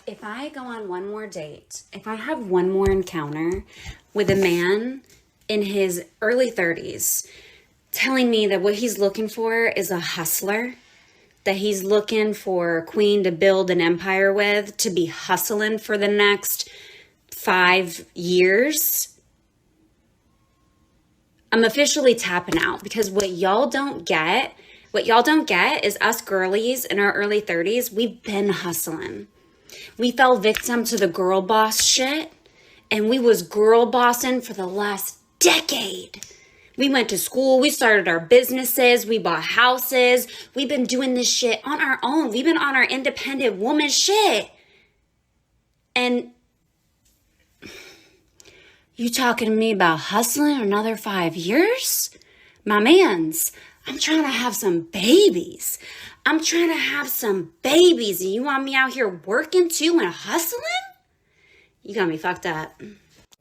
if I go on one more date, if I have one more encounter with a man in his early 30s telling me that what he's looking for is a hustler, that he's looking for a queen to build an empire with, to be hustling for the next 5 years, I'm officially tapping out, because what y'all don't get is us girlies in our early 30s, we've been hustling. We fell victim to the girl boss shit, and we was girl bossing for the last decade. We went to school, we started our businesses, we bought houses. We've been doing this shit on our own. We've been on our independent woman shit. And you talking to me about hustling another 5 years? My mans, I'm trying to have some babies. And you want me out here working too and hustling? You got me fucked up.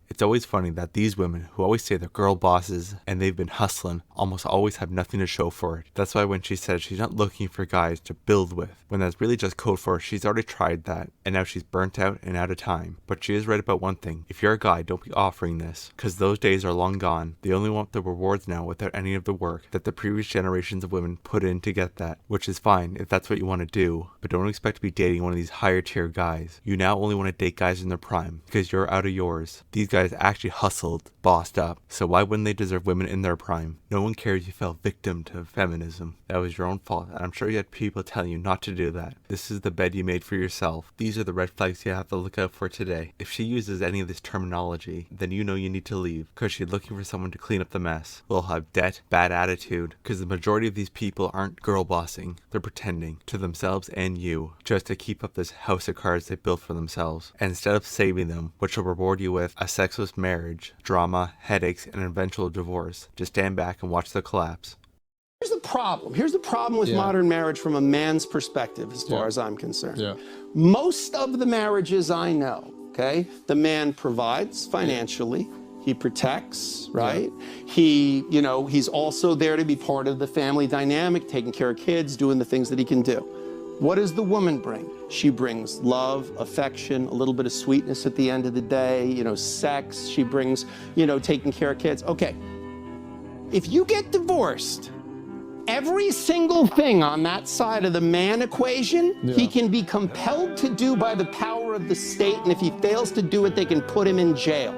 It's always funny that these women who always say they're girl bosses and they've been hustling almost always have nothing to show for it. That's why when she said she's not looking for guys to build with, when that's really just code for she's already tried that and now she's burnt out and out of time. But she is right about one thing. If you're a guy, don't be offering this, because those days are long gone. They only want the rewards now without any of the work that the previous generations of women put in to get that, which is fine if that's what you want to do, but don't expect to be dating one of these higher tier guys. You now only want to date guys in their prime because you're out of yours. These guys actually hustled, bossed up, so why wouldn't they deserve women in their prime? No one cares you fell victim to feminism. That was your own fault, and I'm sure you had people telling you not to do that. This is the bed you made for yourself. These are the red flags you have to look out for today. If she uses any of this terminology, then you know you need to leave, because she's looking for someone to clean up the mess. They'll have debt, bad attitude, because the majority of these people aren't girl bossing. They're pretending to themselves and you, just to keep up this house of cards they built for themselves. And instead of saving them, which will reward you with a sexless marriage, drama, headaches, and an eventual divorce, just stand back and watch the collapse. Here's the problem. Here's the problem with modern marriage from a man's perspective, as far as I'm concerned. Most of the marriages I know, okay, the man provides financially. He protects, right? He, you know, he's also there to be part of the family dynamic, taking care of kids, doing the things that he can do. What does the woman bring? She brings love, affection, a little bit of sweetness at the end of the day, you know, sex. She brings, you know, taking care of kids. Okay, if you get divorced, every single thing on that side of the man equation, he can be compelled to do by the power of the state, and if he fails to do it, they can put him in jail.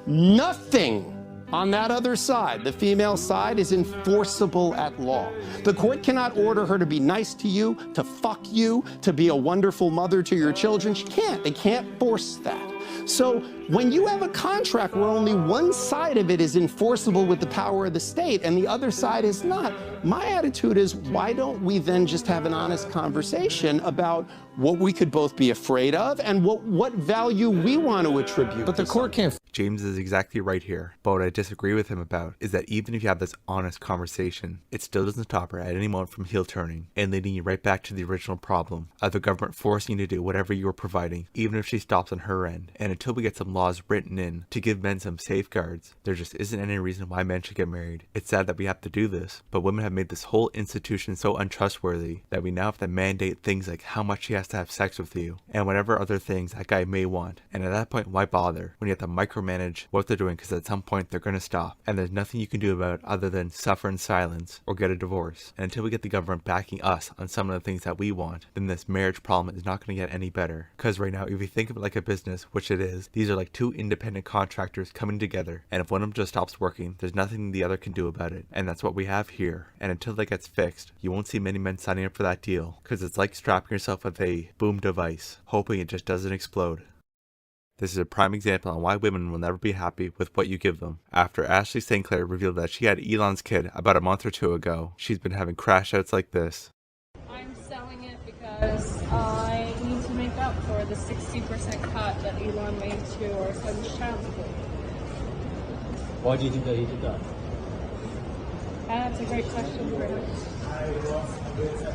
Nothing on that other side, the female side, is enforceable at law. The court cannot order her to be nice to you, to fuck you, to be a wonderful mother to your children. She can't. They can't force that. So when you have a contract where only one side of it is enforceable with the power of the state and the other side is not, my attitude is, why don't we then just have an honest conversation about what we could both be afraid of and what value we want to attribute. But the court can't. James is exactly right here, but what I disagree with him about is that even if you have this honest conversation, it still doesn't stop her at any moment from heel turning and leading you right back to the original problem of the government forcing you to do whatever you are providing, even if she stops on her end. And until we get some laws written in to give men some safeguards, there just isn't any reason why men should get married. It's sad that we have to do this, but women have made this whole institution so untrustworthy that we now have to mandate things like how much she has to have sex with you and whatever other things that guy may want. And at that point, why bother when you have to micromanage what they're doing, because at some point they're going to stop and there's nothing you can do about it other than suffer in silence or get a divorce. And until we get the government backing us on some of the things that we want, then this marriage problem is not going to get any better. Because right now, if you think of it like a business, which it is, these are like two independent contractors coming together, and if one of them just stops working, there's nothing the other can do about it. And that's what we have here. And until that gets fixed, you won't see many men signing up for that deal, because it's like strapping yourself with a boom device, hoping it just doesn't explode. This is a prime example on why women will never be happy with what you give them. After Ashley St. Clair revealed that she had Elon's kid about a month or two ago, she's been having crash outs like this. I'm selling it because I need to make up for the 60% cut that Elon made to our son's child support. Why do you think that he did that? That's a great question for him.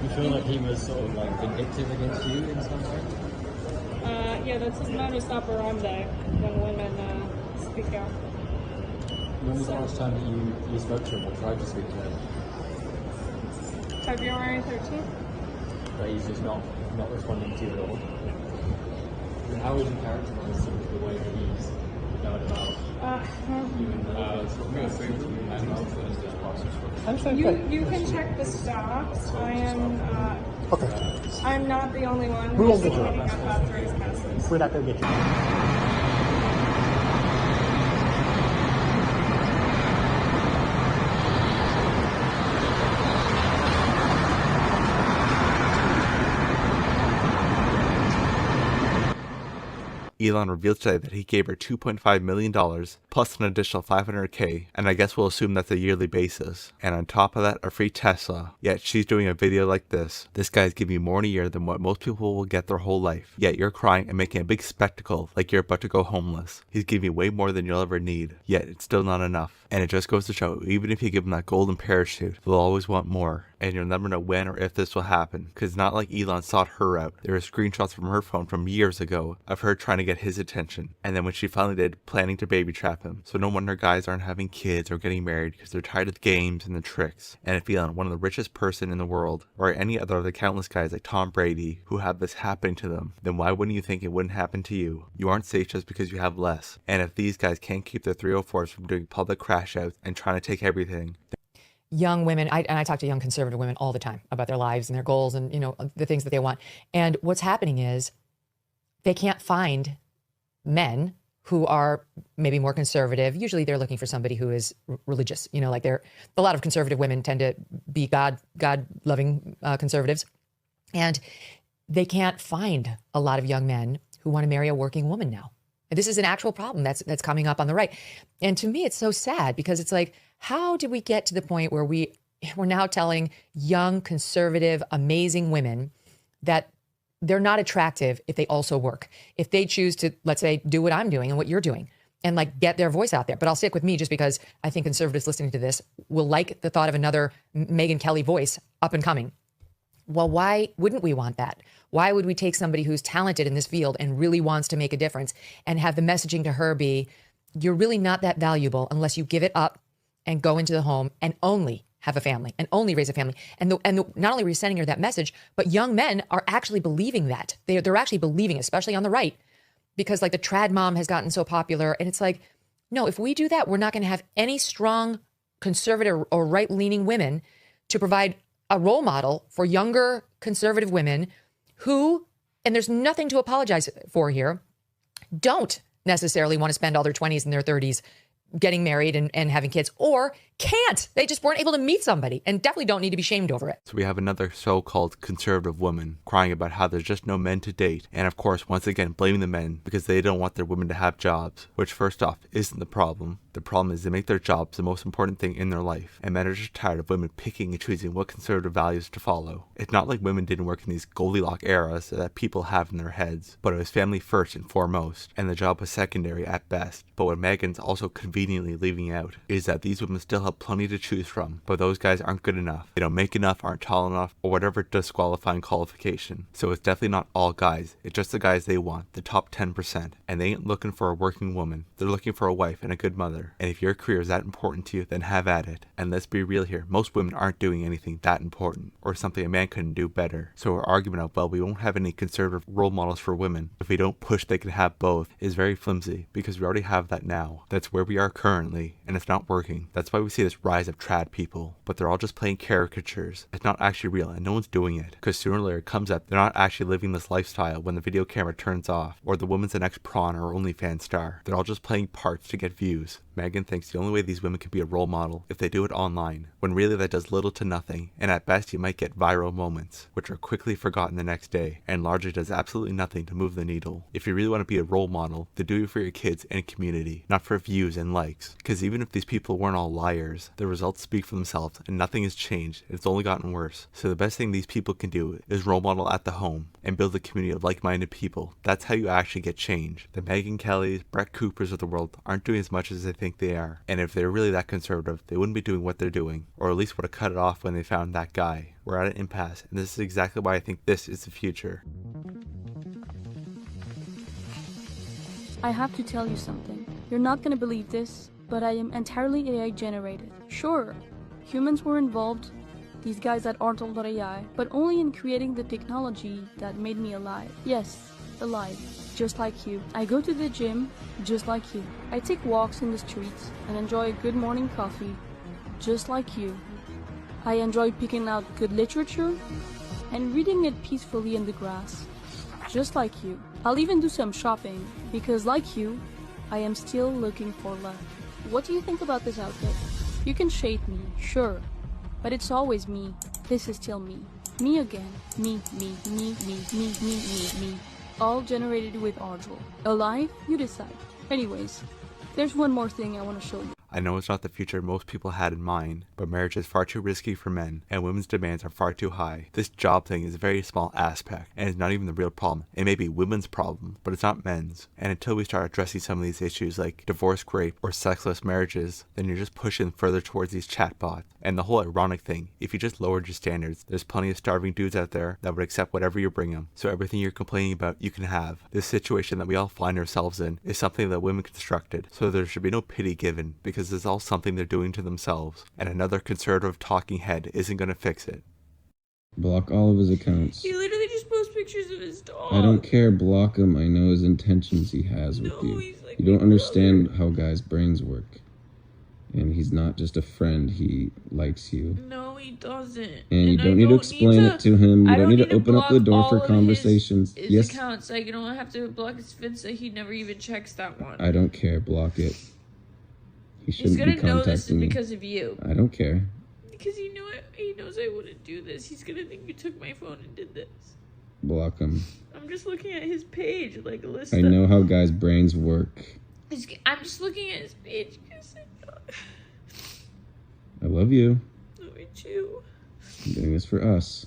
You feel like he was sort of like vindictive against you in some way? Yeah, that's his modus operandi when women speak out. When was the last time that you spoke to him or tried to speak to him? February 13th? But he's just not responding to you at all? how would you characterize sort of the way that he's going about you can check the stocks. Okay. I'm not the only one We won't who's get you. tweeting out about Three's passes. We're not going to get you. Elon revealed today that he gave her $2.5 million plus an additional $500K, and I guess we'll assume that's a yearly basis. And on top of that, a free Tesla. Yet she's doing a video like this. This guy's giving you more in a year than what most people will get their whole life. Yet you're crying and making a big spectacle like you're about to go homeless. He's giving you way more than you'll ever need. Yet it's still not enough. And it just goes to show, even if you give him that golden parachute, they'll always want more. And you'll never know when or if this will happen. Because it's not like Elon sought her out. There are screenshots from her phone from years ago of her trying to get his attention. And then when she finally did, planning to baby trap him. So no wonder guys aren't having kids or getting married because they're tired of the games and the tricks. And if Elon, one of the richest person in the world, or any other of the countless guys like Tom Brady who have this happening to them, then why wouldn't you think it wouldn't happen to you? You aren't safe just because you have less. And if these guys can't keep their 304s from doing public crash outs and trying to take everything, young women, I talk to young conservative women all the time about their lives and their goals and, you know, the things that they want. And what's happening is they can't find men who are maybe more conservative. Usually they're looking for somebody who is religious, you know, like a lot of conservative women tend to be God-loving conservatives. And they can't find a lot of young men who want to marry a working woman now. And this is an actual problem that's coming up on the right. And to me, it's so sad because it's like, how did we get to the point where we're now telling young, conservative, amazing women that they're not attractive if they also work, if they choose to, let's say, do what I'm doing and what you're doing and like get their voice out there. But I'll stick with me just because I think conservatives listening to this will like the thought of another Megyn Kelly voice up and coming. Well, why wouldn't we want that? Why would we take somebody who's talented in this field and really wants to make a difference and have the messaging to her be, you're really not that valuable unless you give it up and go into the home and only have a family and only raise a family. And not only are we sending her that message, but young men are actually believing that. They're actually believing, especially on the right, because like the trad mom has gotten so popular. And it's like, no, if we do that, we're not going to have any strong conservative or right-leaning women to provide a role model for younger conservative women who, and there's nothing to apologize for here, don't necessarily want to spend all their 20s and their 30s getting married and having kids, or can't. They just weren't able to meet somebody and definitely don't need to be shamed over it. So we have another so-called conservative woman crying about how there's just no men to date. And of course, once again, blaming the men because they don't want their women to have jobs, which first off, isn't the problem. The problem is they make their jobs the most important thing in their life. And men are just tired of women picking and choosing what conservative values to follow. It's not like women didn't work in these Goldilocks eras that people have in their heads, but it was family first and foremost, and the job was secondary at best. But what Megyn's also conveniently leaving out is that these women still have plenty to choose from, but those guys aren't good enough. They don't make enough, aren't tall enough, or whatever disqualifying qualification. So it's definitely not all guys. It's just the guys they want, the top 10%. And they ain't looking for a working woman. They're looking for a wife and a good mother. And if your career is that important to you, then have at it. And let's be real here. Most women aren't doing anything that important, or something a man couldn't do better. So our argument of, well, we won't have any conservative role models for women if we don't push they can have both is very flimsy, because we already have that now. That's where we are currently, and it's not working. That's why we see this rise of trad people, but they're all just playing caricatures. It's not actually real, and no one's doing it, because sooner or later it comes up they're not actually living this lifestyle when the video camera turns off, or the woman's the next prawn or OnlyFans star. They're all just playing parts to get views. Megyn thinks the only way these women can be a role model if they do it online, when really that does little to nothing, and at best you might get viral moments, which are quickly forgotten the next day, and largely does absolutely nothing to move the needle. If you really want to be a role model, then do it for your kids and community, not for views and likes, because even if these people weren't all liars, the results speak for themselves, and nothing has changed, it's only gotten worse. So the best thing these people can do is role model at the home, and build a community of like-minded people. That's how you actually get change. The Megyn Kellys, Brett Coopers of the world aren't doing as much as they think they are, and if they're really that conservative, they wouldn't be doing what they're doing, or at least would have cut it off when they found that guy. We're at an impasse, and this is exactly why I think this is the future. I have to tell you something. You're not gonna believe this, but I am entirely AI generated. Sure, humans were involved, these guys at Artel.ai, but only in creating the technology that made me alive. Yes, alive, just like you. I go to the gym, just like you. I take walks in the streets and enjoy a good morning coffee, just like you. I enjoy picking out good literature and reading it peacefully in the grass, just like you. I'll even do some shopping, because like you, I am still looking for love. What do you think about this outfit? You can shade me, sure, but it's always me. This is still me. Me again. Me. All generated with Audril. Alive? You decide. Anyways, there's one more thing I want to show you. I know it's not the future most people had in mind, but marriage is far too risky for men, and women's demands are far too high. This job thing is a very small aspect, and it's not even the real problem. It may be women's problem, but it's not men's. And until we start addressing some of these issues like divorce, rape, or sexless marriages, then you're just pushing further towards these chatbots. And the whole ironic thing, if you just lowered your standards, there's plenty of starving dudes out there that would accept whatever you bring them. So everything you're complaining about, you can have. This situation that we all find ourselves in is something that women constructed, so there should be no pity given, because it's all something they're doing to themselves, and another conservative talking head isn't going to fix it. Block all of his accounts. He literally just posts pictures of his dog. I don't care, block him. I know his intentions he has with you. Like you don't understand how guys' brains work. And he's not just a friend, he likes you. No, he doesn't. And you don't need to explain it to him. You don't need to open up the door for conversations. His yes. accounts, like, you don't have to block his Finsta. He never even checks that one. I don't care, block it. He shouldn't be contacting know this is because of you. I don't care. Because he knows I wouldn't do this. He's gonna think you took my phone and did this. Block him. I'm just looking at his page, like a list. I know how guys' brains work. I'm just looking at his page. I love you. Love you too. I'm doing this for us.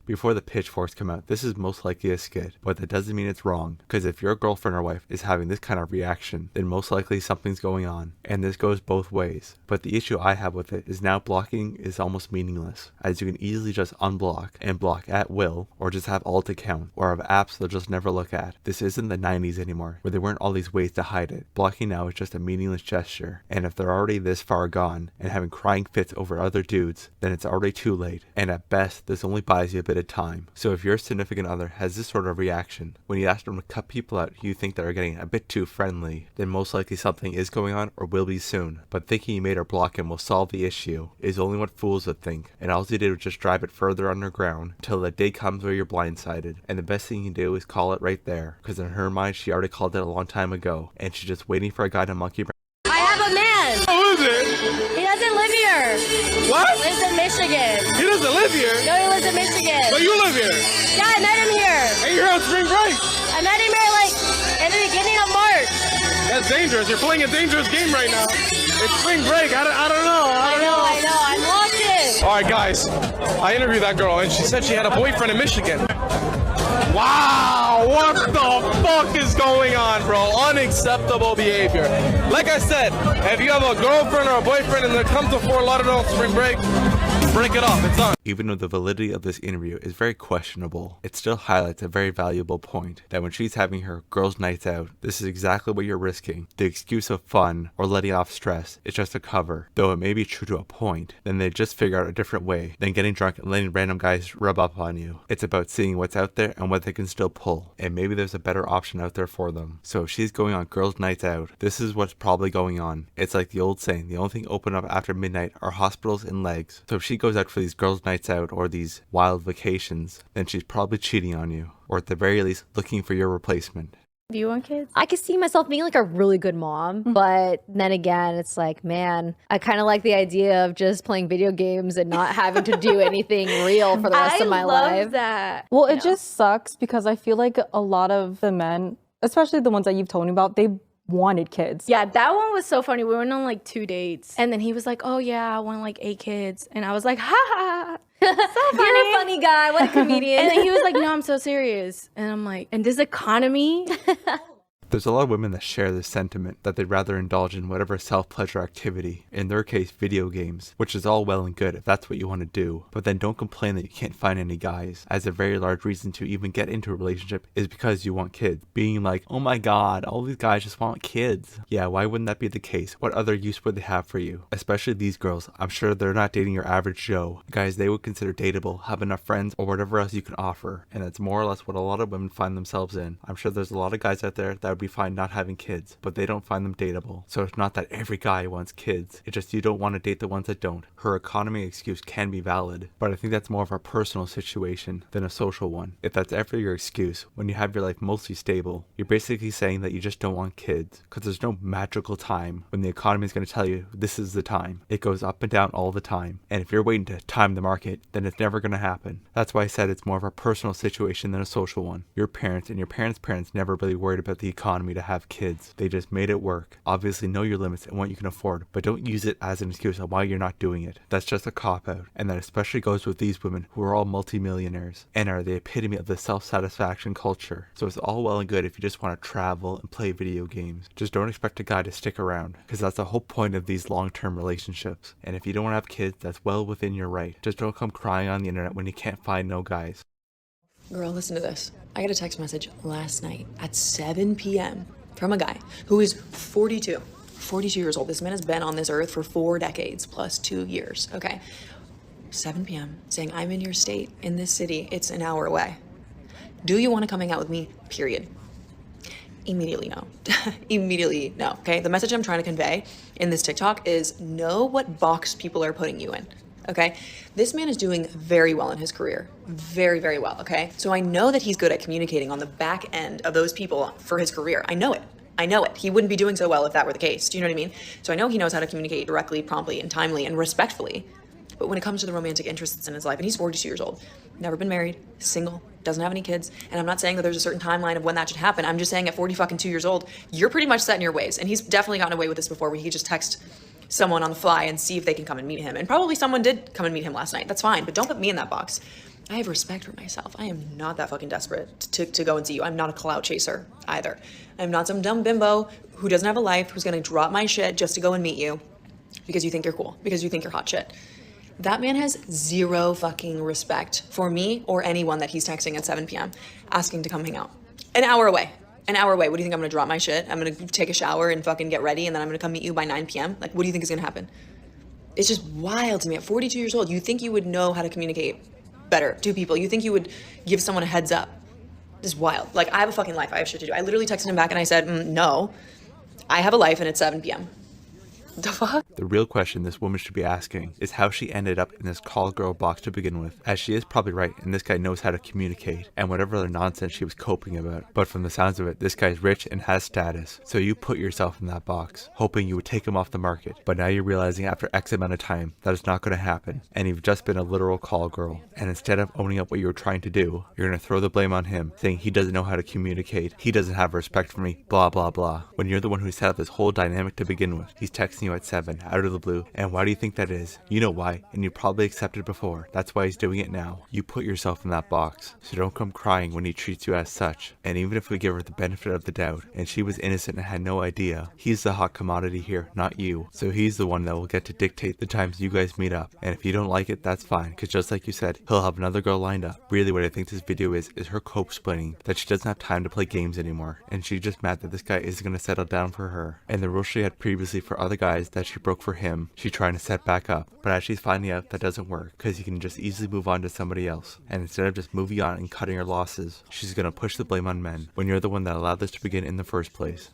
Before the pitchforks come out, this is most likely a skit, but that doesn't mean it's wrong, because if your girlfriend or wife is having this kind of reaction, then most likely something's going on, and this goes both ways. But the issue I have with it is now blocking is almost meaningless, as you can easily just unblock and block at will, or just have alt account, or have apps they'll just never look at. This isn't the 90s anymore, where there weren't all these ways to hide it. Blocking now is just a meaningless gesture, and if they're already this far gone, and having crying fits over other dudes, then it's already too late, and at best, this only buys you a bit of time. So if your significant other has this sort of reaction, when you ask them to cut people out who you think that are getting a bit too friendly, then most likely something is going on or will be soon. But thinking you made her block him will solve the issue is only what fools would think, and all you did was just drive it further underground until the day comes where you're blindsided. And the best thing you can do is call it right there, because in her mind she already called it a long time ago, and she's just waiting for a guy to monkey. I have a man. Who is it? He doesn't live here. What? He lives in Michigan. He doesn't live here? No, he lives in Michigan. But you live here? Yeah, I met him here. Hey, you're on spring break. I met him here like in the beginning of March. That's dangerous. You're playing a dangerous game right now. It's spring break. I don't know. I know. I'm locked in. All right, guys. I interviewed that girl, and she said she had a boyfriend in Michigan. Wow, what the fuck is going on, bro? Unacceptable behavior. Like I said, if you have a girlfriend or a boyfriend and they come to Fort Lauderdale on spring break it off. It's done. Even though the validity of this interview is very questionable, it still highlights a very valuable point, that when she's having her girls' nights out, this is exactly what you're risking. The excuse of fun or letting off stress is just a cover. Though it may be true to a point, then they just figure out a different way than getting drunk and letting random guys rub up on you. It's about seeing what's out there and what they can still pull, and maybe there's a better option out there for them. So if she's going on girls' nights out, this is what's probably going on. It's like the old saying, the only thing open up after midnight are hospitals and legs. So if she goes out for these girls' nights out or these wild vacations, then she's probably cheating on you, or at the very least looking for your replacement. Do you want kids? I could see myself being like a really good mom, but then again, it's like, man, I kind of like the idea of just playing video games and not having to do anything real for the rest of my life. I love that. Well, it just sucks because I feel like a lot of the men, especially the ones that you've told me about, they wanted kids. Yeah, that one was so funny. We went on like 2 dates and then he was like, oh yeah, I want like 8 kids. And I was like, ha ha. So funny. You're a funny guy. What a comedian. And then he was like, no, I'm so serious. And I'm like, in this economy? There's a lot of women that share this sentiment that they'd rather indulge in whatever self-pleasure activity, in their case video games, which is all well and good if that's what you want to do, but then don't complain that you can't find any guys, as a very large reason to even get into a relationship is because you want kids. Being like, oh my god, all these guys just want kids. Yeah, why wouldn't that be the case? What other use would they have for you? Especially these girls, I'm sure they're not dating your average Joe. Guys they would consider dateable, have enough friends, or whatever else you can offer, and that's more or less what a lot of women find themselves in. I'm sure there's a lot of guys out there that would be fine not having kids, but they don't find them dateable. So it's not that every guy wants kids, it's just you don't want to date the ones that don't. Her economy excuse can be valid, but I think that's more of a personal situation than a social one. If that's ever your excuse, when you have your life mostly stable, you're basically saying that you just don't want kids, because there's no magical time when the economy is going to tell you this is the time. It goes up and down all the time, and if you're waiting to time the market, then it's never going to happen. That's why I said it's more of a personal situation than a social one. Your parents and your parents' parents never really worried about the economy to have kids. They just made it work. Obviously know your limits and what you can afford, but don't use it as an excuse on why you're not doing it. That's just a cop-out, and that especially goes with these women who are all multi-millionaires and are the epitome of the self-satisfaction culture. So it's all well and good if you just want to travel and play video games. Just don't expect a guy to stick around, because that's the whole point of these long-term relationships. And if you don't want to have kids, that's well within your right. Just don't come crying on the internet when you can't find no guys. Girl, listen to this. I got a text message last night at 7 p.m. from a guy who is 42 years old. This man has been on this earth for 4 decades plus 2 years, okay? 7 p.m. saying, I'm in your state, in this city, it's an hour away. Do you want to come hang out with me? Period. Immediately no. Immediately no, okay? The message I'm trying to convey in this TikTok is know what box people are putting you in. Okay, this man is doing very well in his career. Very, very well, okay? So I know that he's good at communicating on the back end of those people for his career. I know it. I know it. He wouldn't be doing so well if that were the case. Do you know what I mean? So I know he knows how to communicate directly, promptly, and timely, and respectfully. But when it comes to the romantic interests in his life, and he's 42 years old, never been married, single, doesn't have any kids, and I'm not saying that there's a certain timeline of when that should happen. I'm just saying at 42 years old, you're pretty much set in your ways. And he's definitely gotten away with this before, where he could just text someone on the fly and see if they can come and meet him. And probably someone did come and meet him last night. That's fine, but don't put me in that box. I have respect for myself. I am not that fucking desperate to go and see you. I'm not a clout chaser either. I'm not some dumb bimbo who doesn't have a life, who's gonna drop my shit just to go and meet you because you think you're cool, because you think you're hot shit. That man has zero fucking respect for me or anyone that he's texting at 7 p.m. asking to come hang out. An hour away. An hour away. What do you think? I'm gonna drop my shit? I'm gonna take a shower and fucking get ready, and then I'm gonna come meet you by 9 p.m.? Like, what do you think is gonna happen? It's just wild to me. At 42 years old, you think you would know how to communicate better to people. You think you would give someone a heads up. It's wild. Like, I have a fucking life. I have shit to do. I literally texted him back and I said, no, I have a life and it's 7 p.m. The fuck? The real question this woman should be asking is how she ended up in this call girl box to begin with, as she is probably right, and this guy knows how to communicate, and whatever other nonsense she was coping about. But from the sounds of it, this guy's rich and has status, so you put yourself in that box, hoping you would take him off the market. But now you're realizing after X amount of time that it's not going to happen, and you've just been a literal call girl. And instead of owning up what you were trying to do, you're going to throw the blame on him, saying he doesn't know how to communicate, he doesn't have respect for me, blah blah blah. When you're the one who set up this whole dynamic to begin with. He's texting you at 7, out of the blue, and why do you think that is? You know why, and you probably accepted before. That's why he's doing it now. You put yourself in that box, so don't come crying when he treats you as such. And even if we give her the benefit of the doubt, and she was innocent and had no idea, he's the hot commodity here, not you. So he's the one that will get to dictate the times you guys meet up. And if you don't like it, that's fine, because just like you said, he'll have another girl lined up. Really what I think this video is her cope splitting, that she doesn't have time to play games anymore, and she's just mad that this guy isn't going to settle down for her. And the rules she had previously for other guys that she broke for him, she's trying to set back up. But as she's finding out that doesn't work, because you can just easily move on to somebody else. And instead of just moving on and cutting her losses, she's going to push the blame on men, when you're the one that allowed this to begin in the first place.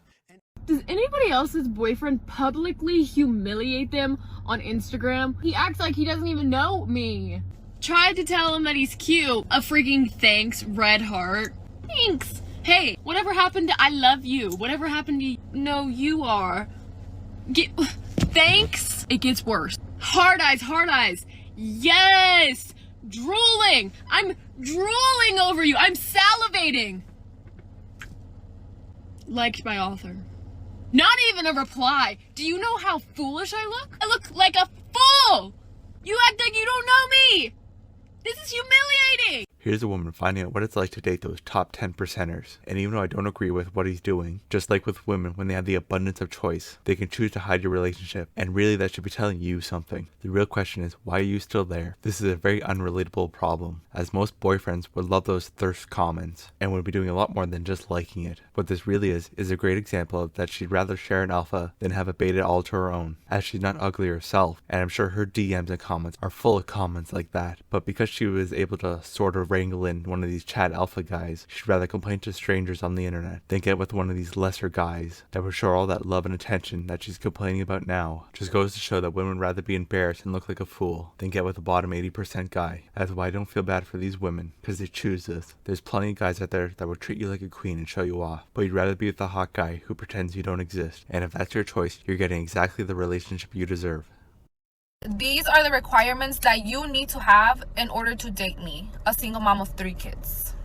Does anybody else's boyfriend publicly humiliate them on Instagram? He acts like he doesn't even know me. Tried to tell him that he's cute. A freaking thanks, red heart. Thanks. Hey, whatever happened to I love you? Whatever happened to no, you are? Thanks? It gets worse. Hard eyes, hard eyes. Yes! Drooling! I'm drooling over you. I'm salivating. Liked by author. Not even a reply. Do you know how foolish I look? I look like a fool! You act like you don't know me! This is humiliating! Here's a woman finding out what it's like to date those top 10 percenters. And even though I don't agree with what he's doing, just like with women, when they have the abundance of choice, they can choose to hide your relationship. And really that should be telling you something. The real question is, why are you still there? This is a very unrelatable problem, as most boyfriends would love those thirst comments and would be doing a lot more than just liking it. What this really is a great example of that she'd rather share an alpha than have a beta all to her own, as she's not ugly herself, and I'm sure her DMs and comments are full of comments like that. But because she was able to sort of wrangle in one of these chat alpha guys, she'd rather complain to strangers on the internet than get with one of these lesser guys that would show all that love and attention that she's complaining about now. Just goes to show that women would rather be embarrassed and look like a fool than get with a bottom 80% guy. That's why I don't feel bad for these women, because they choose this. There's plenty of guys out there that will treat you like a queen and show you off, but you'd rather be with the hot guy who pretends you don't exist. And if that's your choice, you're getting exactly the relationship you deserve. These are the requirements that you need to have in order to date me, a single mom of 3 kids.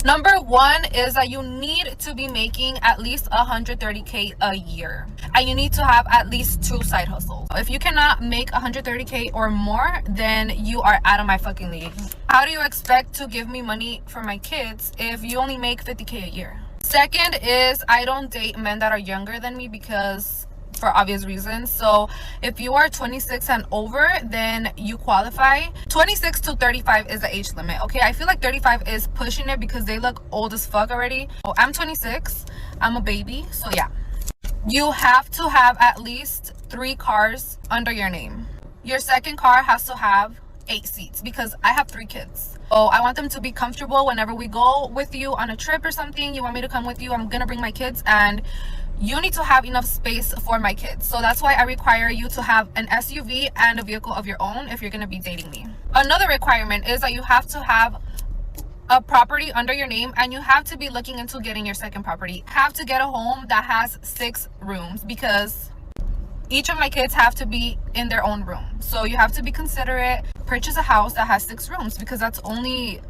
Number 1 is that you need to be making at least $130K a year, and you need to have at least 2 side hustles. If you cannot make $130K or more, then you are out of my fucking league. How do you expect to give me money for my kids if you only make $50K a year? Second is I don't date men that are younger than me because for obvious reasons. So if you are 26 and over, then you qualify. 26 to 35 is the age limit. Okay, I feel like 35 is pushing it because they look old as fuck already. So I'm 26, I'm a baby, so yeah. You have to have at least 3 cars under your name. Your second car has to have 8 seats because I have 3 kids. So I want them to be comfortable whenever we go with you on a trip or something. You want me to come with you, I'm gonna bring my kids, and you need to have enough space for my kids. So that's why I require you to have an SUV and a vehicle of your own if you're going to be dating me. Another requirement is that you have to have a property under your name, and you have to be looking into getting your second property. Have to get a home that has 6 rooms because each of my kids have to be in their own room. So you have to be considerate. Purchase a house that has 6 rooms because that's only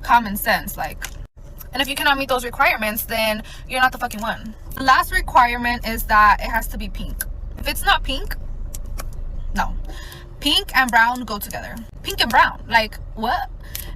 common sense. And if you cannot meet those requirements, then you're not the fucking one. The last requirement is that it has to be pink. If it's not pink, no. Pink and brown go together. Pink and brown, like what?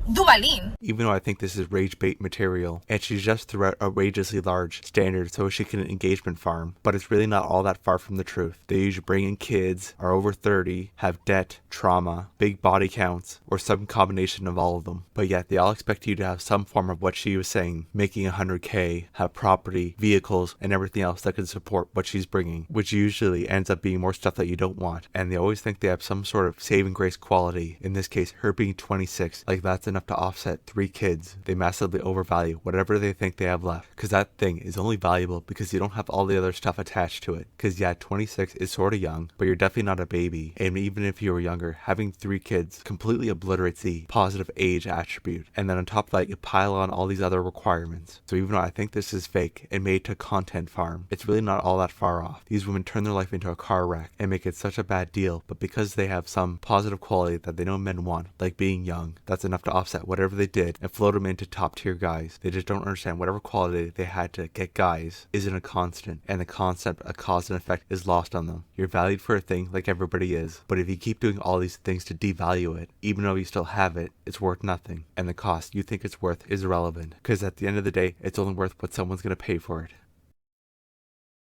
Duvalin. Even though I think this is rage bait material, and she's just threw out outrageously large standards so she can engagement farm, but it's really not all that far from the truth. They usually bring in kids, are over 30, have debt, trauma, big body counts, or some combination of all of them. But yet they all expect you to have some form of what she was saying, making 100K, have property, vehicles, and everything else that can support what she's bringing, which usually ends up being more stuff that you don't want. And they always think they have some sort of saving grace quality. In this case, her being 26, like that's enough to offset 3 kids. They massively overvalue whatever they think they have left, because that thing is only valuable because you don't have all the other stuff attached to it. Because yeah, 26 is sort of young, but you're definitely not a baby. And even if you were younger, having 3 kids completely obliterates the positive age attribute. And then on top of that, you pile on all these other requirements. So even though I think this is fake and made to content farm, it's really not all that far off. These women turn their life into a car wreck and make it such a bad deal, but because they have some positive quality that they know men want, like being young, that's enough to offset whatever they did and float them into top tier guys. They just don't understand whatever quality they had to get guys isn't a constant, and the concept of cause and effect is lost on them. You're valued for a thing like everybody is, but if you keep doing all these things to devalue it, even though you still have it, it's worth nothing, and the cost you think it's worth is irrelevant, because at the end of the day, it's only worth what someone's going to pay for it.